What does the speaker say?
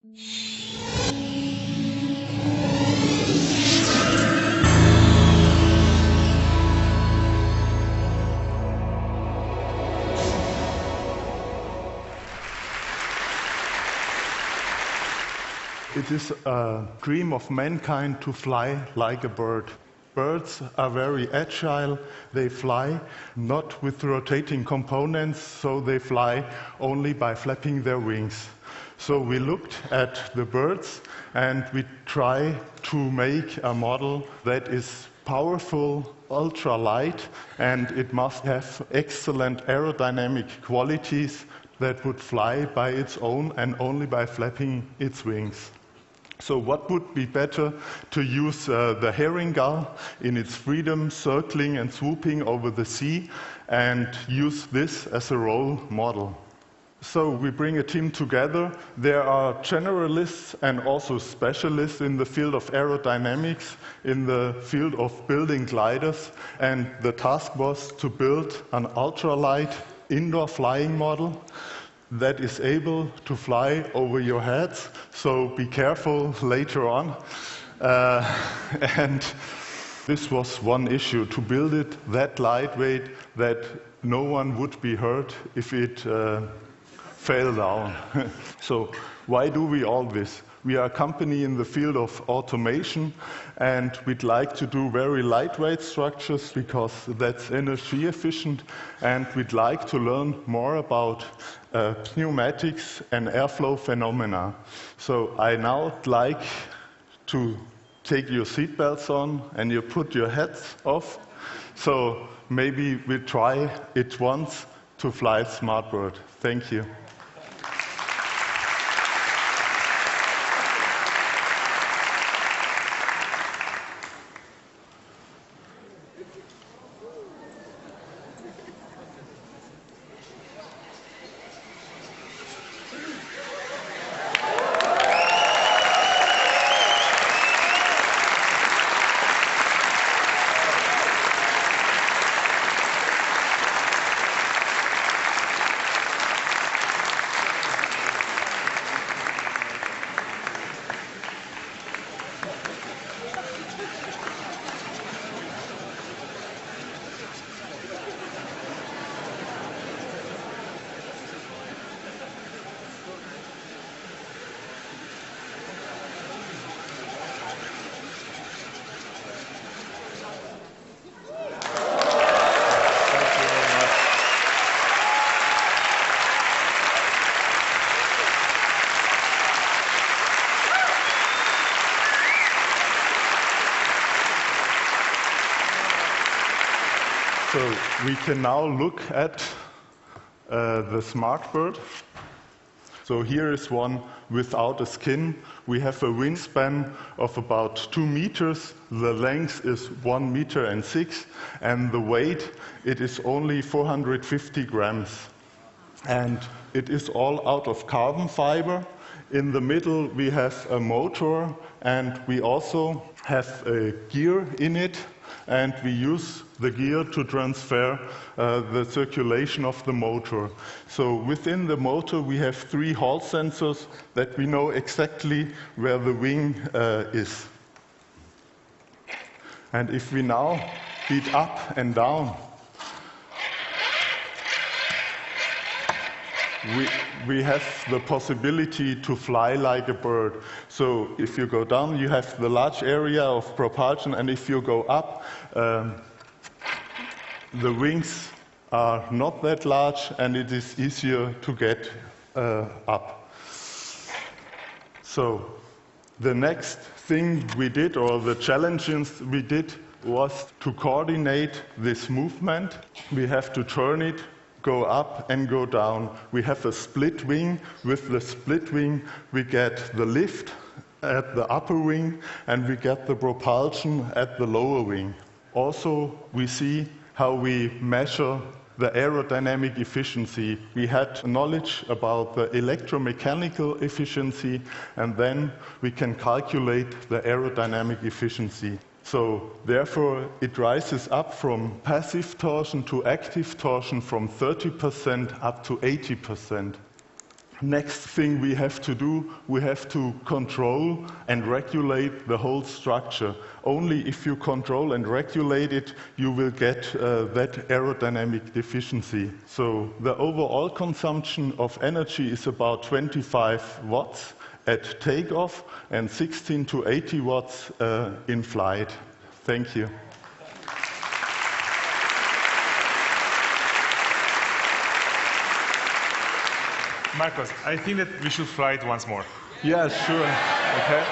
It is a dream of mankind to fly like a bird. Birds are very agile. They fly not with rotating components, so they fly only by flapping their wings. So we looked at the birds and we try to make a model that is powerful, ultra light, and it must have excellent aerodynamic qualities that would fly by its own and only by flapping its wings. So what would be better to use the herring gull in its freedom, circling and swooping over the sea, and use this as a role model. So we bring a team together. There are generalists and also specialists in the field of aerodynamics, in the field of building gliders, and the task was to build an ultralight indoor flying model that is able to fly over your heads, so be careful later on. And this was one issue, to build it that lightweight that no one would be hurt if it fell down. So why do we all this? We are a company in the field of automation, and we'd like to do very lightweight structures because that's energy efficient, and we'd like to learn more about pneumatics and airflow phenomena. So I now like to take your seatbelts on and you put your hats off. So maybe we try it once to fly SmartBird. Thank you. So we can now look at the SmartBird. So here is one without a skin. We have a wingspan of about 2 meters. The length is 1 meter and 6, and the weight, it is only 450 grams. And it is all out of carbon fiber. In the middle we have a motor, and we also have a gear in it, and we use the gear to transfer the circulation of the motor. So within the motor we have 3 Hall sensors that we know exactly where the wing is. And if we now beat up and down, we have the possibility to fly like a bird. So if you go down, you have the large area of propulsion, and if you go up, the wings are not that large, and it is easier to get up. So the next thing we did, or the challenges we did, was to coordinate this movement. We have to turn it, go up and go down. We have a split wing. With the split wing, we get the lift at the upper wing, and we get the propulsion at the lower wing. Also, we see how we measure the aerodynamic efficiency. We had knowledge about the electromechanical efficiency, and then we can calculate the aerodynamic efficiency. So therefore, it rises up from passive torsion to active torsion from 30% up to 80%. Next thing we have to do, we have to control and regulate the whole structure. Only if you control and regulate it, you will get that aerodynamic deficiency. So the overall consumption of energy is about 25 watts at takeoff and 16 to 80 watts in flight. Thank you. Marcos, I think that we should fly it once more. Yeah, sure. Okay?